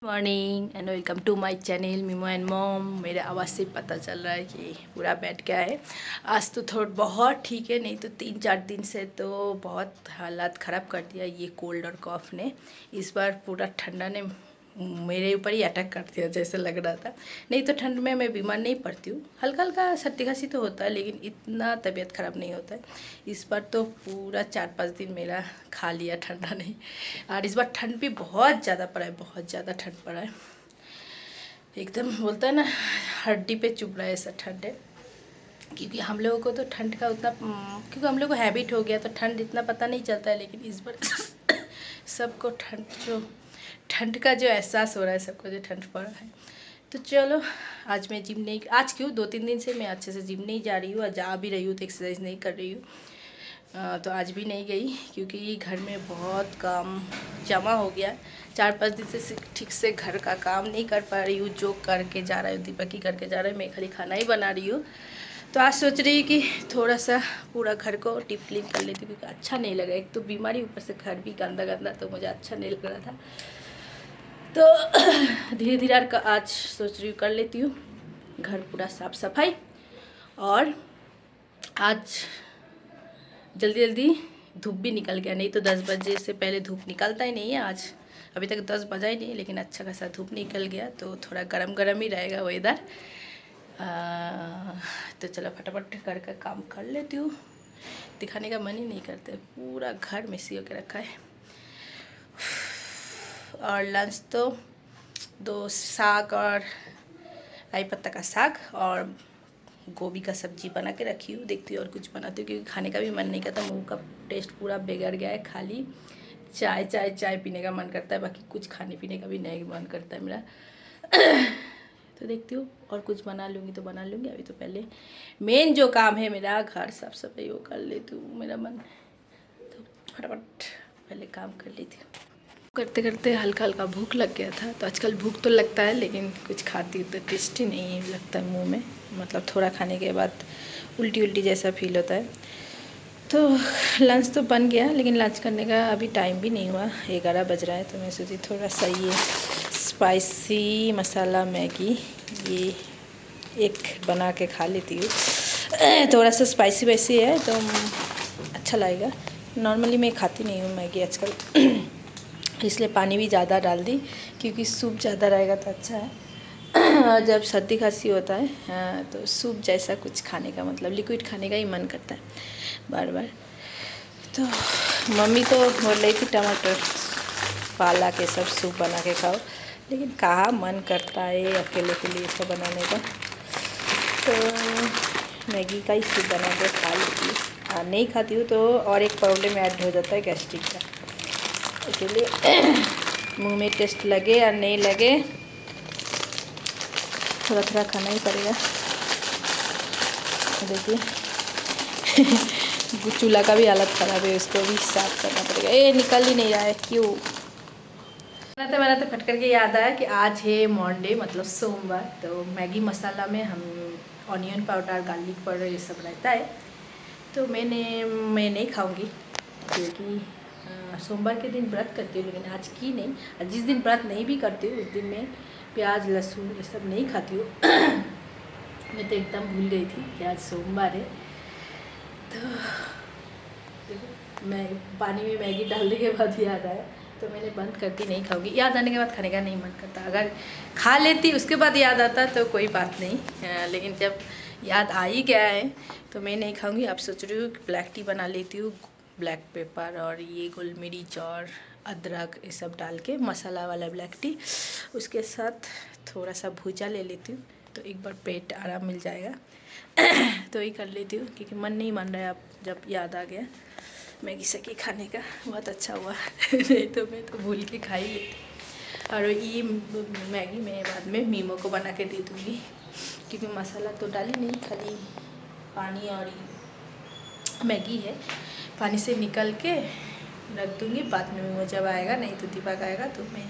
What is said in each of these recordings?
Morning and welcome to my channel memo and mom. मेरे आवाज़ से पता चल रहा है कि पूरा बैठ गया है। आज तो थोड़ा बहुत ठीक है, नहीं तो 3-4 दिन से तो बहुत हालात ख़राब कर दिया ये कोल्ड और कॉफ़ ने। इस बार पूरा ठंडा ने मेरे ऊपर ही अटैक कर दिया जैसे लग रहा था। नहीं तो ठंड में मैं बीमार नहीं पड़ती हूँ, हल्का हल्का सर्दी खांसी तो होता है लेकिन इतना तबीयत ख़राब नहीं होता है। इस बार तो पूरा 4-5 दिन मेरा खा लिया ठंडा ने। और इस बार ठंड भी बहुत ज़्यादा पड़ा है, बहुत ज़्यादा ठंड पड़ा है। एकदम बोलता है ना, हड्डी पे चुभ रहा है ऐसा ठंड है। क्योंकि हम लोगों को तो ठंड का उतना क्योंकि हम लोग को हैबिट हो गया तो ठंड इतना पता नहीं चलता है, लेकिन इस बार सबको ठंड का जो एहसास हो रहा है, सबको जो ठंड पड़ रहा है। तो चलो, आज मैं जिम नहीं, आज क्यों 2-3 दिन से मैं अच्छे से जिम नहीं जा रही हूँ, और जा भी रही हूँ तो एक्सरसाइज नहीं कर रही हूँ। तो आज भी नहीं गई क्योंकि घर में बहुत काम जमा हो गया। 4-5 दिन से ठीक से घर का काम नहीं कर पा रही हूँ। जो करके जा रहा है दीपक ही करके जा रहा है, मैं खाली खाना ही बना रही हूँ। तो आज सोच रही हूँ कि थोड़ा सा पूरा घर को डीप क्लीन कर लेती हूँ, क्योंकि अच्छा नहीं लगा। एक तो बीमारी, ऊपर से घर भी गंदा गंदा, तो मुझे अच्छा नहीं लग रहा था। तो धीरे धीरे आज सोच रही हूँ कर लेती हूँ घर पूरा साफ सफाई। और आज जल्दी जल्दी धूप भी निकल गया, नहीं तो 10 बजे से पहले धूप निकलता ही नहीं है। आज अभी तक 10 बजा ही नहीं, लेकिन अच्छा खासा धूप निकल गया, तो थोड़ा गरम गरम ही रहेगा वेदर। तो चलो फटाफट घर का काम कर लेती हूँ। दिखाने का मन ही नहीं करता, पूरा घर मेसी होकर रखा है। और लंच तो 2 साग और लाई पत्ता का साग और गोभी का सब्जी बना के रखी हूँ। देखती हूँ और कुछ बनाती हूँ, क्योंकि खाने का भी मन नहीं करता। मुंह का टेस्ट पूरा बिगड़ गया है, खाली चाय चाय चाय पीने का मन करता है, बाकी कुछ खाने पीने का भी नहीं मन करता है मेरा। तो देखती हूँ और कुछ बना लूँगी तो बना लूँगी। अभी तो पहले मेन जो काम है मेरा घर साफ सफाई वो कर लेती हूँ। मेरा मन तो फटाफट पहले काम कर लेती हूँ। करते करते हल्का हल्का भूख लग गया था। तो आजकल भूख तो लगता है, लेकिन कुछ खाती तो टेस्टी नहीं लगता है मुंह में। मतलब थोड़ा खाने के बाद उल्टी उल्टी जैसा फील होता है। तो लंच तो बन गया, लेकिन लंच करने का अभी टाइम भी नहीं हुआ, 11 बज रहा है। तो मैं सोची थोड़ा सा ये स्पाइसी मसाला मैगी ये एक बना के खा लेती हूँ। थोड़ा सा स्पाइसी वैसी है तो अच्छा लगेगा। नॉर्मली मैं खाती नहीं हूँ मैगी आजकल, इसलिए पानी भी ज़्यादा डाल दी, क्योंकि सूप ज़्यादा रहेगा तो अच्छा है। और जब सर्दी खांसी होता है तो सूप जैसा कुछ खाने का, मतलब लिक्विड खाने का ही मन करता है बार बार। तो मम्मी तो बोल रही थी टमाटर पाला के सब सूप बना के खाओ, लेकिन कहाँ मन करता है अकेले के लिए सब बनाने का। तो मैगी का ही सूप बना के खा लेती हूँ। नहीं खाती हूँ तो और एक प्रॉब्लम ऐड हो जाता है गैस्ट्रिक का, इसलिए मुंह में टेस्ट लगे या नहीं लगे थोड़ा थोड़ा खाना ही पड़ेगा। देखिए चूल्हा का भी हालत ख़राब है, उसको भी साफ करना पड़ेगा। ये निकल ही नहीं रहा है, क्यों? बनाते फट करके याद आया कि आज है मंडे, मतलब सोमवार। तो मैगी मसाला में हम ऑनियन पाउडर, गार्लिक पाउडर ये सब रहता है। तो मैं नहीं खाऊंगी, क्योंकि सोमवार के दिन व्रत करती हूँ, लेकिन आज की नहीं। और जिस दिन व्रत नहीं भी करती हूँ उस दिन मैं प्याज लहसुन ये सब नहीं खाती हूँ। मैं तो एकदम भूल गई थी कि आज सोमवार है। तो मैं पानी में मैगी डालने के बाद याद आया, तो मैंने बंद कर दी, नहीं खाऊंगी। याद आने के बाद खाने का नहीं मन करता। अगर खा लेती उसके बाद याद आता तो कोई बात नहीं, लेकिन जब याद आ ही गया है तो मैं नहीं खाऊंगी। अब सोच रही हूँ ब्लैक टी बना लेती हूँ, ब्लैक पेपर और ये गोल मिर्च और अदरक ये सब डाल के मसाला वाला ब्लैक टी। उसके साथ थोड़ा सा भूजा ले लेती हूँ, तो एक बार पेट आराम मिल जाएगा। तो ये कर लेती हूँ, क्योंकि मन नहीं मान रहा है। अब जब याद आ गया मैगी सकी खाने का, बहुत अच्छा हुआ। नहीं तो मैं तो भूल के खा ही लेती। और ये मैगी मैं बाद में मीमो को बना के दे दूँगी, क्योंकि मसाला तो डाली नहीं, खाली पानी और मैगी है। पानी से निकल के रख दूँगी, बाद में मीमो जब आएगा, नहीं तो दीपक आएगा तो मैं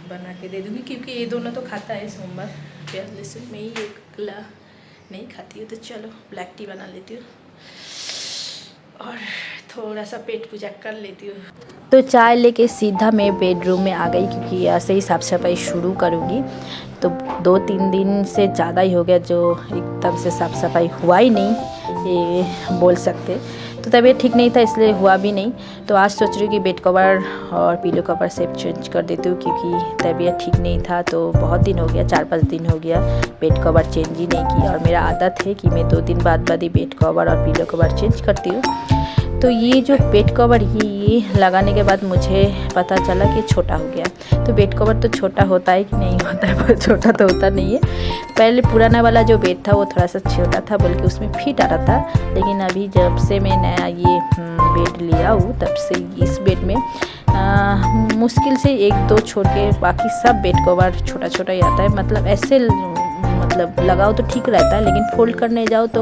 बना के दे दूँगी। क्योंकि ये दोनों तो खाता है सोमवार प्याज लहसुन, मैं ही अकेला नहीं खाती हूँ। तो चलो ब्लैक टी बना लेती हूँ। और थोड़ा सा पेट पूजा कर लेती हूँ। तो चाय लेके सीधा मैं बेडरूम में आ गई, क्योंकि ऐसे ही साफ़ सफाई शुरू करूँगी। तो 2-3 दिन से ज़्यादा ही हो गया जो एकदम से साफ़ सफाई हुआ ही नहीं, ये बोल सकते। तो तबीयत ठीक नहीं था इसलिए हुआ भी नहीं। तो आज सोच रही हूँ कि बेड कवर और पिलो कवर सेट चेंज कर देती हूँ, क्योंकि तबीयत ठीक नहीं था। तो बहुत दिन हो गया, 4-5 दिन हो गया बेड कवर चेंज ही नहीं किया। और मेरा आदत है कि मैं 2 दिन बाद ही बेड कवर और पिलो कवर चेंज करती हूँ। तो ये जो बेड कवर ये लगाने के बाद मुझे पता चला कि छोटा हो गया। तो बेड कवर तो छोटा होता है कि नहीं होता है, पर छोटा तो होता नहीं है। पहले पुराना वाला जो बेड था वो थोड़ा सा छोटा था, बल्कि उसमें फिट आ रहा था। लेकिन अभी जब से मैं नया ये बेड लिया हूँ तब से इस बेड में मुश्किल से 1-2 छोड़ के बाकी सब बेड कवर छोटा छोटा ही आता है। मतलब ऐसे लगाओ तो ठीक रहता है, लेकिन फोल्ड करने जाओ तो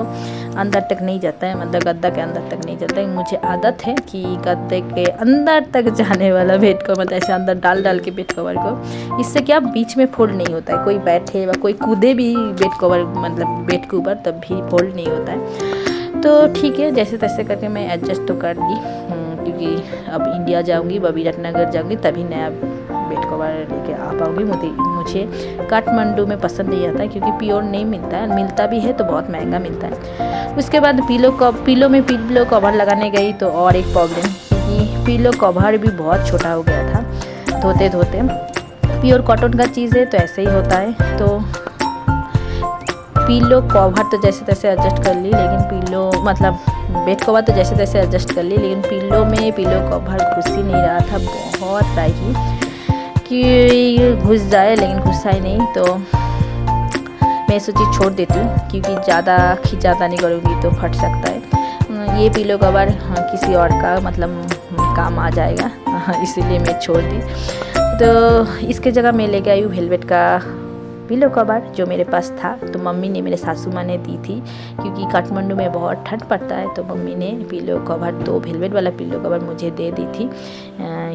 अंदर तक नहीं जाता है, मतलब गद्दा के अंदर तक नहीं जाता है। मुझे आदत है कि गद्दे के अंदर तक जाने वाला बेड कवर, मतलब ऐसे अंदर डाल के बेड कवर को, इससे क्या बीच में फोल्ड नहीं होता है। कोई बैठे व कोई कूदे भी बेड कवर मतलब बेड के ऊपर तब भी फोल्ड नहीं होता है। तो ठीक है, जैसे तैसे करके मैं एडजस्ट तो कर ली, क्योंकि अब इंडिया जाऊँगी, विराटनगर जाऊँगी, तभी नया बेड कवर लेके आ पाऊँगी। मुझे काठमांडू में पसंद नहीं आता, क्योंकि प्योर नहीं मिलता है, मिलता भी है तो बहुत महंगा मिलता है। उसके बाद पिलो में पिलो कवर लगाने गई तो और एक प्रॉब्लम, कि पिलो कवर भी बहुत छोटा हो गया था धोते धोते। प्योर कॉटन का चीज़ है तो ऐसे ही होता है। तो पिलो कवर तो जैसे तैसे एडजस्ट कर ली, लेकिन पिलो मतलब बेड कवर तो जैसे तैसे एडजस्ट कर ली, लेकिन पिलो में पिलो कवर घुस ही नहीं रहा था। बहुत ट्राई की कि घुस जाए, लेकिन घुसा ही नहीं। तो मैं सोची छोड़ देती हूँ, क्योंकि ज़्यादा खिंचातानी करूँगी तो फट सकता है। ये पिलो कवर किसी और का मतलब काम आ जाएगा, इसीलिए मैं छोड़ दी। तो इसके जगह मैं लेके आई हूँ वेलवेट का पिलो कवर, जो मेरे पास था। तो मम्मी ने, मेरे सासू माँ ने दी थी, क्योंकि काठमांडू में बहुत ठंड पड़ता है। तो मम्मी ने पिलो कवर 2 वेलवेट वाला पिलो कवर मुझे दे दी थी,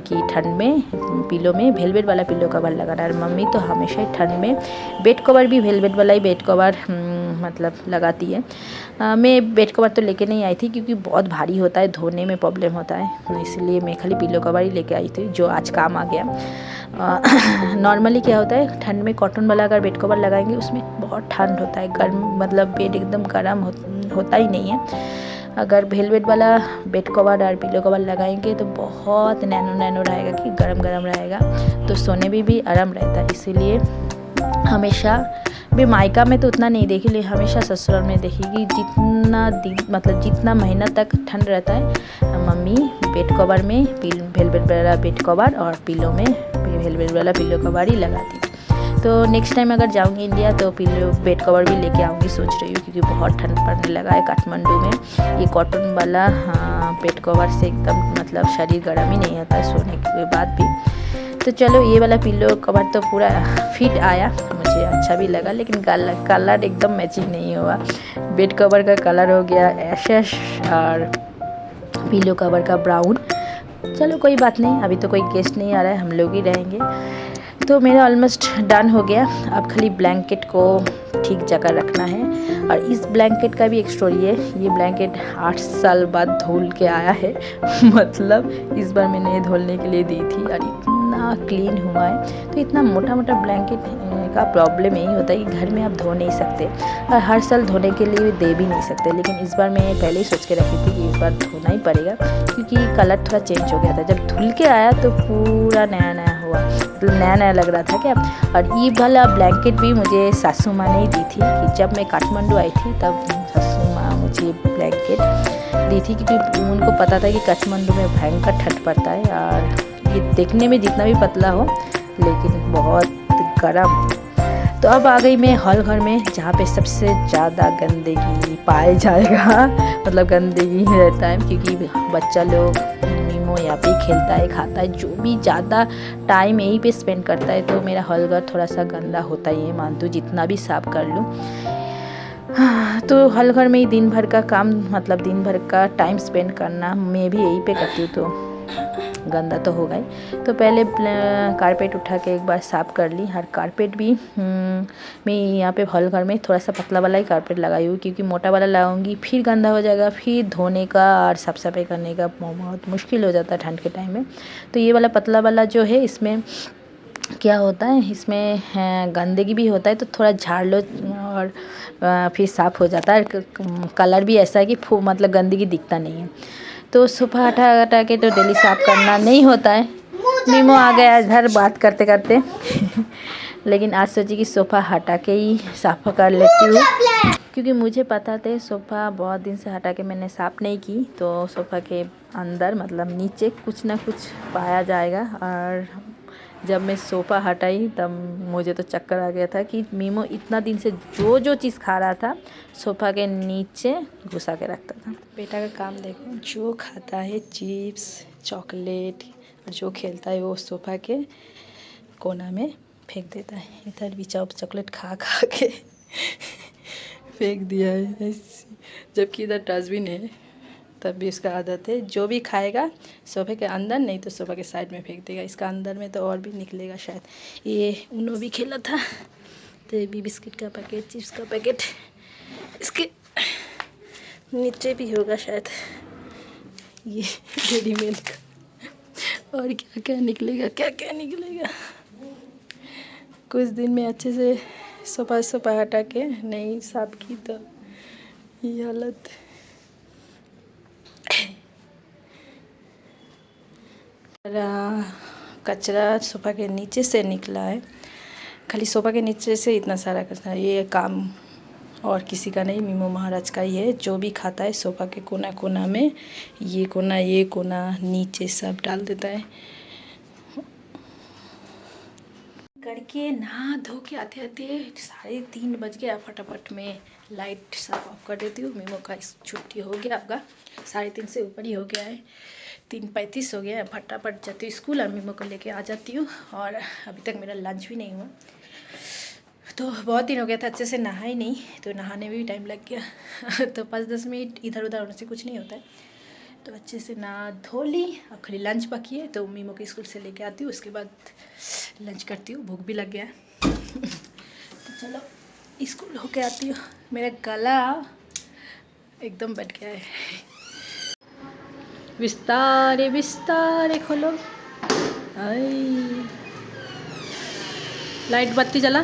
कि ठंड में पिलो में वेलवेट वाला पिलो कवर लगाना। और मम्मी तो हमेशा ही ठंड में बेड कवर भी वेलवेट वाला ही बेड कवर मतलब लगाती है। मैं बेड कवर तो लेके नहीं आई थी, क्योंकि बहुत भारी होता है, धोने में प्रॉब्लम होता है, इसलिए मैं खाली पिलो कवर ही लेके आई थी, जो आज काम आ गया। नॉर्मली क्या होता है, ठंड में कॉटन वाला अगर बेड कवर लगाएंगे उसमें बहुत ठंड होता है, गर्म मतलब बेड एकदम गर्म होता ही नहीं है। अगर वेलवेट वाला बेड कवर और पिलो कवर लगाएंगे तो बहुत नैनो रहेगा, कि गरम रहेगा, तो सोने में भी आराम रहता है। इसीलिए हमेशा मैं मायका में तो उतना नहीं देखी, लेकिन हमेशा ससुराल में देखी कि जितना दिन मतलब जितना महीना तक ठंड रहता है, मम्मी बेड कवर में वेलवेट वाला बेड कवर और पिलो में वेलवेट वाला पिलो कवर ही लगाती। तो नेक्स्ट टाइम अगर जाऊंगी इंडिया तो पिलो बेड कवर भी लेके आऊँगी, सोच रही हूँ, क्योंकि बहुत ठंड पड़ने लगा है काठमांडू में। ये कॉटन वाला बेड कवर से एकदम मतलब शरीर गर्म ही नहीं होता है सोने के बाद भी। तो चलो, ये वाला पिलो कवर तो पूरा फिट आया, मुझे अच्छा भी लगा, लेकिन कलर एकदम मैचिंग नहीं हुआ। बेड कवर का कलर हो गया ऐश और पिलो कवर का ब्राउन। चलो कोई बात नहीं, अभी तो कोई गेस्ट नहीं आ रहा है, हम लोग ही रहेंगे। तो मेरा ऑलमोस्ट डन हो गया। अब खाली ब्लैंकेट को ठीक जगह रखना है। और इस ब्लैंकेट का भी एक स्टोरी है। ये ब्लैंकेट 8 साल बाद धुल के आया है मतलब इस बार मैंने धुलने के लिए दी थी, और इतना क्लीन हुआ है। तो इतना मोटा ब्लैंकेट का प्रॉब्लम यही होता है कि घर में आप धो नहीं सकते, और हर साल धोने के लिए दे भी नहीं सकते। लेकिन इस बार मैं पहले ही सोच के रखी थी कि इस बार धोना ही पड़ेगा, क्योंकि कलर थोड़ा चेंज हो गया था। जब धुल के आया तो पूरा नया हुआ, मतलब नया लग रहा था क्या। और ये वाला ब्लैंकेट भी मुझे सासू माँ ने ही दी थी, कि जब मैं काठमांडू आई थी तब सासू माँ मुझे ब्लैंकेट दी थी, क्योंकि उनको पता था कि काठमांडू में भयंकर ठंड पड़ता है, और ये देखने में जितना भी पतला हो लेकिन बहुत गर्म। तो अब आ गई मैं हॉल घर में, जहाँ पे सबसे ज़्यादा गंदगी पाया जाएगा, मतलब गंदगी ही रहता है, क्योंकि बच्चा लोग मीमो यहाँ पे खेलता है, खाता है, जो भी ज़्यादा टाइम यहीं पे स्पेंड करता है। तो मेरा हॉल घर थोड़ा सा गंदा होता ही है, मानतू जितना भी साफ कर लूँ। तो हॉल घर में ही दिन भर का काम, मतलब दिन भर का टाइम स्पेंड करना मैं भी यहीं पे करती हूँ। तो गंदा तो होगा ही। तो पहले कारपेट उठा के एक बार साफ़ कर ली। हर कारपेट भी मैं यहाँ पे हॉल घर में थोड़ा सा पतला वाला ही कारपेट लगाई हूँ, क्योंकि मोटा वाला लगाऊंगी फिर गंदा हो जाएगा, फिर धोने का और साफ़ सफाई करने का बहुत मुश्किल हो जाता है ठंड के टाइम में। तो ये वाला पतला वाला जो है, इसमें क्या होता है, इसमें गंदगी भी होता है तो थोड़ा झाड़ लो और फिर साफ़ हो जाता है। कलर भी ऐसा है कि मतलब गंदगी दिखता नहीं है। तो सोफ़ा हटा के तो डेली साफ़ करना नहीं होता है। मीमो आ गया इधर बात करते करते लेकिन आज सोची कि सोफ़ा हटा के ही साफ़ कर लेती हूँ, क्योंकि मुझे पता था सोफ़ा बहुत दिन से हटा के मैंने साफ़ नहीं की, तो सोफ़ा के अंदर मतलब नीचे कुछ ना कुछ पाया जाएगा। और जब मैं सोफ़ा हटाई तब मुझे तो चक्कर आ गया था कि मीमो इतना दिन से जो चीज़ खा रहा था सोफ़ा के नीचे घुसा के रखता था। बेटा का काम देखो, जो खाता है चिप्स चॉकलेट और जो खेलता है वो सोफ़ा के कोना में फेंक देता है। इधर भी चॉकलेट खा के फेंक दिया है, जबकि इधर डस्टबिन है। तब भी इसका आदत है, जो भी खाएगा सोफ़े के अंदर, नहीं तो सोफ़ा के साइड में फेंक देगा। इसका अंदर में तो और भी निकलेगा शायद। ये उनो भी खेला था, तो ये भी बिस्किट का पैकेट, चिप्स का पैकेट इसके नीचे भी होगा शायद। ये डेरी मिल्क और क्या क्या निकलेगा। कुछ दिन में अच्छे से सोफ़ा हटा के नहीं साफ की तो ये हालत। कचरा सोफ़ा के नीचे से निकला है, खाली सोफ़ा के नीचे से इतना सारा कचरा। ये काम और किसी का नहीं, मीमो महाराज का ही है। जो भी खाता है सोफ़ा के कोना कोना में ये कोना नीचे सब डाल देता है। करके नहा धो के आते 3:30 बज गया। फटाफट में लाइट सब ऑफ कर देती हूँ। मीमो का छुट्टी हो गया, आपका 3:30 से ऊपर ही हो गया है, 3:35 हो गया है। फटाफट जाती हूँ स्कूल और मीमो को लेके आ जाती हूँ। और अभी तक मेरा लंच भी नहीं हुआ, तो बहुत दिन हो गया था अच्छे से नहा ही नहीं, तो नहाने में भी टाइम लग गया। तो 5-10 मिनट इधर उधर होने से कुछ नहीं होता है। तो अच्छे से नहा धो ली। अब खाली लंच बाकी है, तो मीमो के स्कूल से लेके आती हूँ, उसके बाद लंच करती हूँ। भूख भी लग गया है। तो चलो स्कूल होके आती हूँ। मेरा गला एकदम बैठ गया है। विस्तारे विस्तारे खोलो। आई लाइट बत्ती जला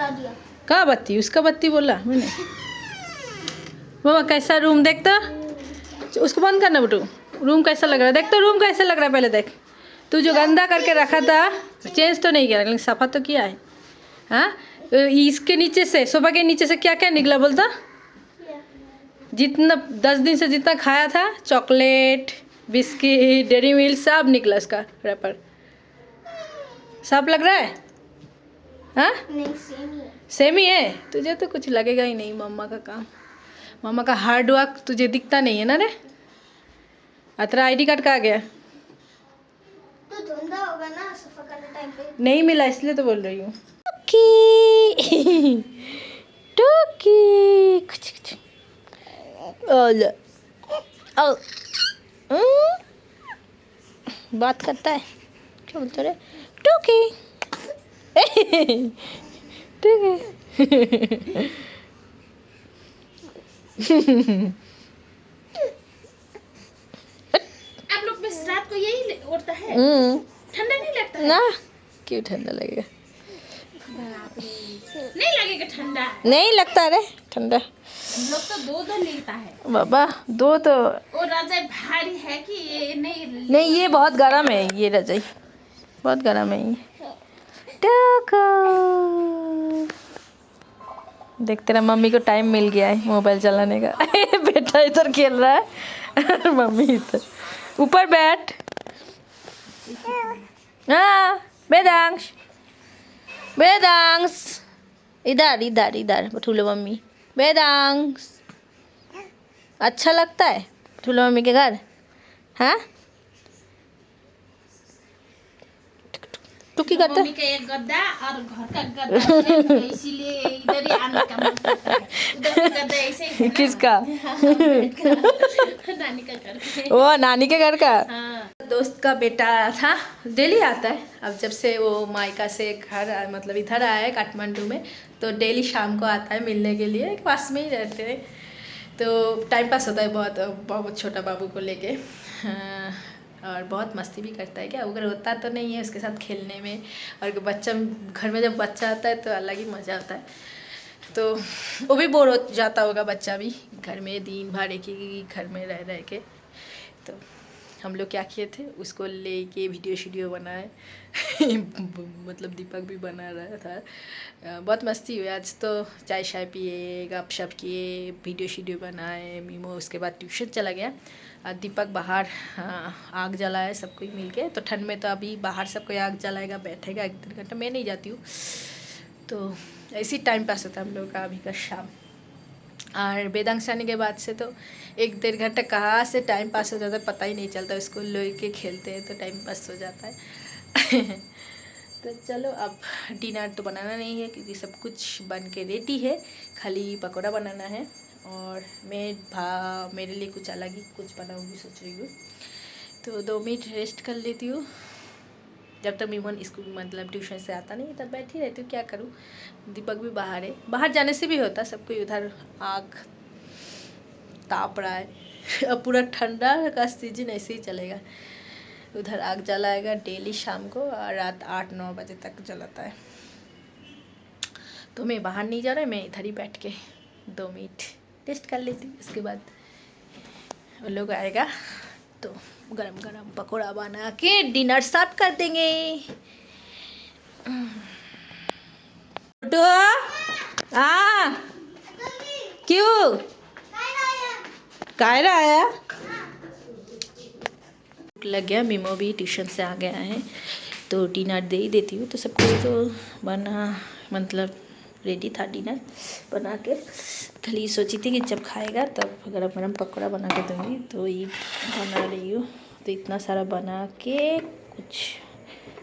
दिया। कहाँ बत्ती? उसका बत्ती बोला मैंने। मामा कैसा रूम देखता, उसको बंद करना बेटू। रूम कैसा लग रहा है देख तो, रूम कैसा लग रहा है पहले देख। तू जो गंदा करके रखा था चेंज तो नहीं किया, लेकिन सफ़ा तो किया है। हाँ, इसके नीचे से, सोफ़ा के नीचे से क्या क्या निकला बोलता? जितना 10 दिन से जितना खाया था, चॉकलेट बिस्किट डेरी मिल्क सब निकला इसका रैपर। साफ लग रहा है? हाँ नहीं, सेम ही है। सेम ही है। तुझे तो कुछ लगेगा ही नहीं। मम्मा का काम, मम्मा का हार्ड वर्क तुझे दिखता नहीं है ना रे। तेरा आईडी कार्ड कहाँ गया? तो धुंधा होगा ना सफा करने टाइम पे। नहीं मिला इसलिए तो बोल रही हूँ। टूकी टूकी कुछ कुछ ओले ओ बात करता है, क्या बोलते रे? टूकी टूकी आप लोग बस रात को यही ओढ़ता है? ठंडा नहीं लगता है? ना, क्यों ठंडा लगेगा? नहीं लगेगा ठंडा? नहीं लगता रे ठंडा। हम लोग तो दो लेता है बाबा, दो तो वो रजाई भारी है कि ये नहीं, ये बहुत गर्म है। ये रजाई बहुत गर्म है। ये टोको देख, तेरा मम्मी को टाइम मिल गया है मोबाइल चलाने का। बेटा इधर खेल रहा है और मम्मी इधर। ऊपर बैठ। हाँ वेदांश, वेदांश इधर इधर इधर। ठूलो मम्मी वेदांश। अच्छा लगता है ठूलो मम्मी के घर? हाँ तू की करता मम्मी का एक गद्दा और घर का गद्दा है, तो इसीलिए इधर ही आने का मन करता है। उधर भी गद्दा ऐसे ही है ना। किसका? नानी का घर पे। वो नानी के घर का। हाँ। दोस्त का बेटा था, डेली आता है। अब जब से वो मायका से घर मतलब इधर आया है काठमांडू में, तो डेली शाम को आता है मिलने के लिए, पास में ही रहते हैं। तो टाइम पास होता है बहुत छोटा बाबू को लेके। हाँ, और बहुत मस्ती भी करता है। क्या अगर होता तो नहीं है उसके साथ खेलने में, और बच्चा घर में जब बच्चा आता है तो अलग ही मज़ा आता है। तो वो भी बोर हो जाता होगा बच्चा भी, घर में दिन भर एक ही घर में रह के। तो हम लोग क्या किए थे, उसको लेके वीडियो बनाए मतलब दीपक भी बना रहा था। बहुत मस्ती हुई आज तो। चाय शाय पिए, गपशप किए, वीडियो बनाए। मीमो उसके बाद ट्यूशन चला गया। दीपक बाहर आग जलाए सब कोई मिल के। तो ठंड में तो अभी बाहर सब कोई आग जलाएगा, बैठेगा 1-2 घंटा। मैं नहीं जाती हूँ, तो ऐसी टाइम पास होता है हम लोग का अभी का शाम। और वेदांश आने के बाद से तो 1-1.5 घंटा कहाँ से टाइम पास हो जाता है पता ही नहीं चलता। उसको लेके खेलते हैं तो टाइम पास हो जाता है। तो चलो अब डिनर तो बनाना नहीं है क्योंकि सब कुछ बन के रेडी है, खाली पकौड़ा बनाना है। और मैं मेरे लिए कुछ अलग ही कुछ बनाऊंगी सोच रही हूँ। तो 2 मिनट रेस्ट कर लेती हूँ। जब तक मीमन स्कूल मतलब ट्यूशन से आता नहीं तब बैठी रहती हूँ, क्या करूँ। दीपक भी बाहर है, बाहर जाने से भी होता, सब कोई उधर आग ताप रहा है। अब पूरा ठंडा का सीजन ऐसे ही चलेगा, उधर आग जलाएगा डेली शाम को, और रात 8-9 बजे तक जलाता है। तो मैं बाहर नहीं जा रहा, मैं इधर ही बैठ के 2 मिनट टेस्ट कर लेती हूँ। उसके बाद वो लोग आएगा तो गरम गरम पकौड़ा बना के डिनर स्टार्ट कर देंगे। क्यों कायरा आया? लग गया, मीमो भी ट्यूशन से आ गया है तो डिनर दे ही देती हूँ। तो सब कुछ तो बना मतलब रेडी था डिनर बना के, खाली सोची थी कि जब खाएगा तब गरम गरम पकौड़ा बना के दूँगी। तो ये बना रही हूँ। तो इतना सारा बना के कुछ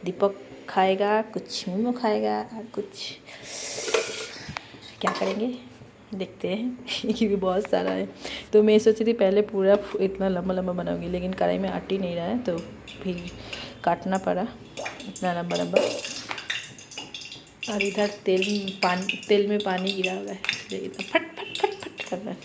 दीपक खाएगा, कुछ मीमो खाएगा, और कुछ क्या करेंगे देखते हैं। क्योंकि बहुत सारा है। तो मैं सोची थी पहले पूरा इतना लंबा लंबा बनाऊंगी, लेकिन कढ़ाई में आट ही नहीं रहा है तो फिर काटना पड़ा इतना लंबा लंबा। और इधर तेल में पानी गिरा हुआ है, इतना फट फट फट फट कर रहा है।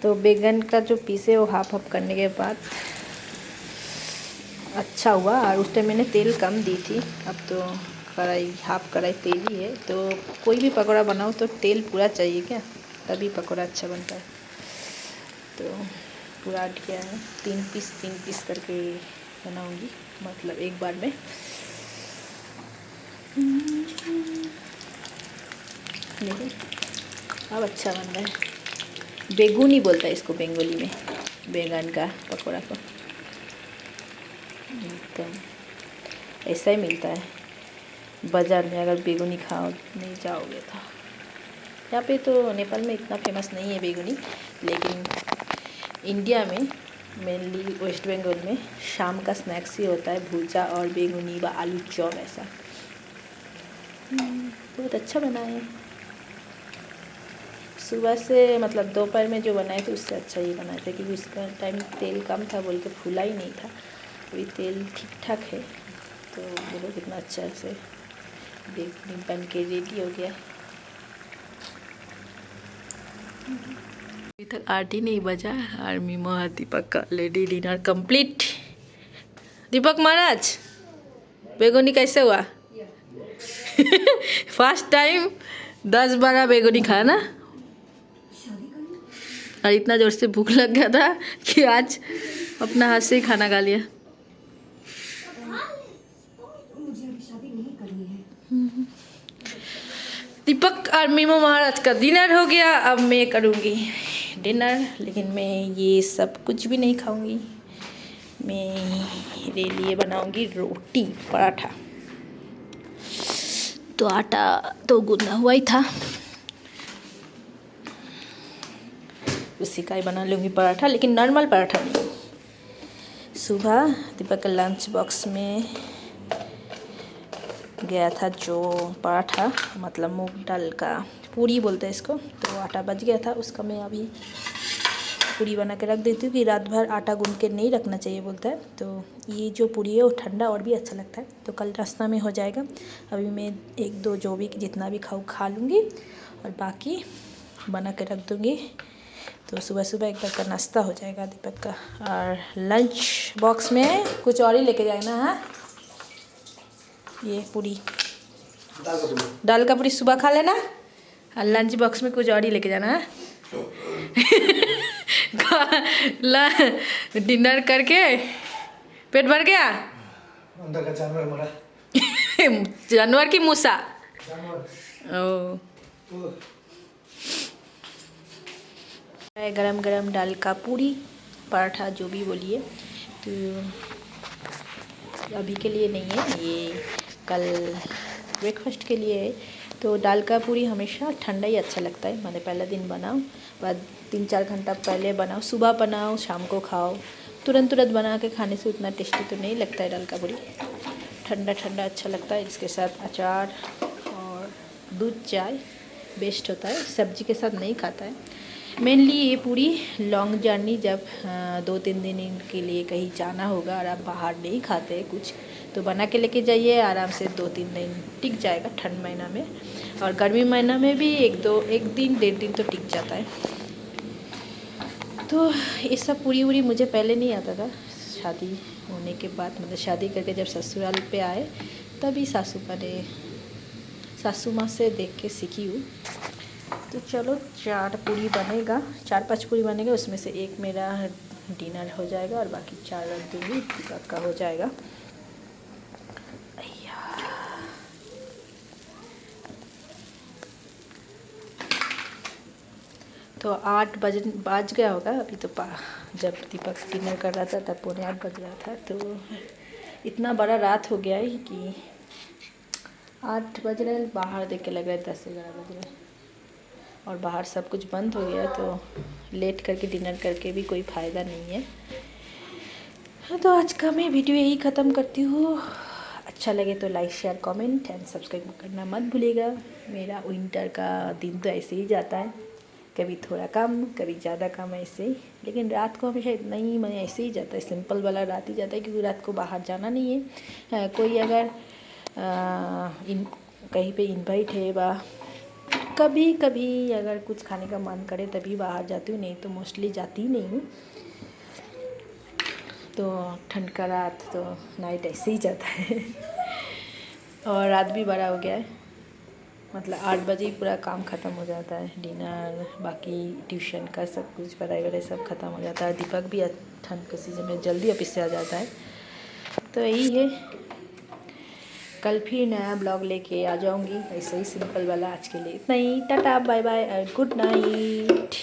तो बैगन का जो पीस है वो हाफ करने के बाद अच्छा हुआ। और उस टाइम मैंने तेल कम दी थी, अब तो हाफ कढ़ाई तेल ही है। तो कोई भी पकौड़ा बनाओ तो तेल पूरा चाहिए क्या, तभी पकौड़ा अच्छा बनता है। तो पूरा हट गया है, 3 पीस करके बनाऊंगी मतलब एक बार में। देखो अब अच्छा बन रहा है। बेगुनी बोलता है इसको बंगाली में, बैगन का पकौड़ा को। एकदम ऐसा ही मिलता है बाज़ार में, अगर बेगुनी खाओ नहीं जाओगे तो। यहाँ पे तो नेपाल में इतना फेमस नहीं है बेगुनी, लेकिन इंडिया में मेनली वेस्ट बंगाल में शाम का स्नैक्स ही होता है भुजा और बेगुनी व आलू चॉप। ऐसा बहुत अच्छा बना है। सुबह से मतलब दोपहर में जो बनाए थे उससे अच्छा ही बनाए थे, क्योंकि उसका टाइम तेल कम था बोल के फूला ही नहीं था। अभी तेल ठीक ठाक है। तो बोलो कितना अच्छा से बेगुनी बन के रेडी हो गया। अभी तक 8 ही नहीं बजा और मीमो दीपक का लेडी डिनर कंप्लीट। दीपक महाराज बेगुनी कैसे हुआ? फर्स्ट टाइम 10-12 बेगुनी खाया ना, और इतना जोर से भूख लग गया था कि आज अपना हाथ से ही खाना खा लिया। दीपक और मीमो महाराज का डिनर हो गया। अब मैं करूँगी डिनर, लेकिन मैं ये सब कुछ भी नहीं खाऊंगी। मेरे लिए बनाऊंगी रोटी पराठा। तो आटा तो गूंदा हुआ ही था, उसी का ही बना लूँगी पराठा, लेकिन नॉर्मल पराठा नहीं। सुबह दीपक का लंच बॉक्स में गया था जो पराठा, मतलब मूंग दाल का पूरी बोलते हैं इसको, तो आटा बच गया था, उसका मैं अभी पूरी बना के रख देती हूँ कि रात भर आटा गूंद के नहीं रखना चाहिए बोलता है। तो ये जो पूरी है वो ठंडा और भी अच्छा लगता है, तो कल नाश्ता में हो जाएगा। अभी मैं 1-2 जो भी जितना भी खाऊँ खा लूँगी और बाकी बना के रख दूँगी, तो सुबह सुबह एक बार का नाश्ता हो जाएगा दीपक का। और लंच बॉक्स में कुछ और ही लेके जाना है। ये पूरी, दाल का पूरी सुबह खा लेना और लंच बॉक्स में कुछ और ही लेके जाना है। डिनर करके पेट भर गया। अंदर का जानवर मरा। जानवर की मूसा। जानवर ओ तो गरम गरम दाल का पूरी पराठा जो भी बोलिए, तो अभी के लिए नहीं है, ये कल ब्रेकफास्ट के लिए है। तो दाल का पूरी हमेशा ठंडा ही अच्छा लगता है, मैंने पहला दिन बनाओ, बाद 3-4 घंटा पहले बनाओ, सुबह बनाओ शाम को खाओ, तुरंत बना के खाने से उतना टेस्टी तो नहीं लगता है दाल का पूरी। ठंडा ठंडा अच्छा लगता है, इसके साथ अचार और दूध चाय बेस्ट होता है, सब्जी के साथ नहीं खाता है। मेनली ये पूरी लॉन्ग जर्नी जब 2-3 दिन के लिए कहीं जाना होगा और आप बाहर नहीं खाते कुछ, तो बना के लेके जाइए, आराम से 2-3 दिन टिक जाएगा ठंड महीना में, और गर्मी महीना में भी 1 दिन 1.5 दिन तो टिक जाता है। तो ये सब पूरी वूरी मुझे पहले नहीं आता था, शादी होने के बाद, मतलब शादी करके जब ससुराल पे आए तभी सासू माँ से देख के सीखी हूँ। तो चलो 4-5 पूरी बनेगा, उसमें से एक मेरा डिनर हो जाएगा और बाकी 4 रख दूँगी, दीपक का हो जाएगा। तो 8 बज गया होगा अभी, तो जब दीपक डिनर कर रहा था तब 7:45 बज रहा था। तो इतना बड़ा रात हो गया है कि 8 बज रहे, बाहर देख के लग रहा है 10-11 बज रहे, और बाहर सब कुछ बंद हो गया, तो लेट करके डिनर करके भी कोई फ़ायदा नहीं है। तो आज का मैं वीडियो यही ख़त्म करती हूँ। अच्छा लगे तो like share comment and subscribe करना मत भूलिएगा। मेरा विंटर का दिन तो ऐसे ही जाता है, कभी थोड़ा कम कभी ज़्यादा कम ऐसे ही, लेकिन रात को हमेशा इतना ही मैं ऐसे ही जाता है, सिंपल वाला रात ही जाता है, क्योंकि रात को बाहर जाना नहीं है। कोई अगर कहीं पे इनवाइट है बा कभी कभी अगर कुछ खाने का मन करे तभी बाहर जाती हूँ, नहीं तो मोस्टली जाती ही नहीं हूँ। तो ठंड का रात तो नाइट ऐसे ही जाता है। और रात भी बड़ा हो गया है, मतलब 8 बजे ही पूरा काम ख़त्म हो जाता है, डिनर बाकी ट्यूशन का सब कुछ पढ़ाई वढ़ाई सब ख़त्म हो जाता है। दीपक भी ठंड के सीजन में जल्दी ऑफिस से आ जाता है। तो यही है, कल फिर नया ब्लॉग लेके आ जाऊंगी, ऐसे ही सिंपल वाला। आज के लिए इतना ही, टाटा बाय बाय और गुड नाइट।